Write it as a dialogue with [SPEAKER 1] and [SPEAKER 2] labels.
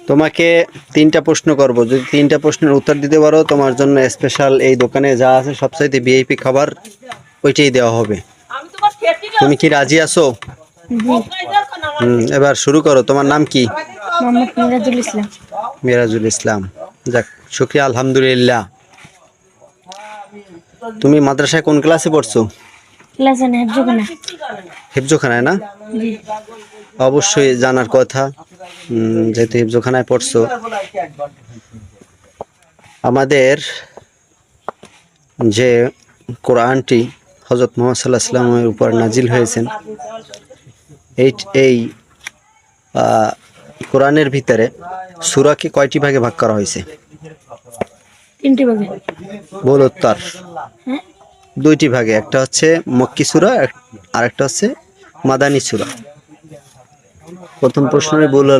[SPEAKER 1] তোমাকে তিনটা প্রশ্ন করব, যদি তিনটা প্রশ্নের উত্তর দিতে পারো তোমার জন্য স্পেশাল এই দোকানে যা আছে সবচাইতে ভিআইপি খাবার ওইটাই দেওয়া হবে। তুমি কি রাজি আছো? এবার শুরু করো। তোমার নাম কি?
[SPEAKER 2] মোহাম্মদ মিরাজুল ইসলাম।
[SPEAKER 1] মিরাজুল ইসলাম। যাক, শুকরিয়া, আলহামদুলিল্লাহ। তুমি মাদ্রাসায় কোন ক্লাসে পড়ছো?
[SPEAKER 2] ক্লাস 9 হেফজখানা।
[SPEAKER 1] হিফজোখানায় না?
[SPEAKER 2] জি।
[SPEAKER 1] অবশ্যই জানার কথা, যেহেতু হিফজোখানায় পড়ছো। আমাদের যে কোরআনটি হযরত মুহাম্মদ সাল্লাল্লাহু আলাইহি ওয়াসাল্লামের উপর নাজিল হয়েছেন, এই কোরআনের ভিতরে সূরাকে কয়টি ভাগে ভাগ করা হয়েছে?
[SPEAKER 2] 3টি ভাগে।
[SPEAKER 1] ভুল উত্তর।
[SPEAKER 2] হ্যাঁ,
[SPEAKER 1] 2টি ভাগে, একটা হচ্ছে মক্কি সূরা আর একটা হচ্ছে মাদানী সূরা। প্রথম প্রশ্নের ভুল হলো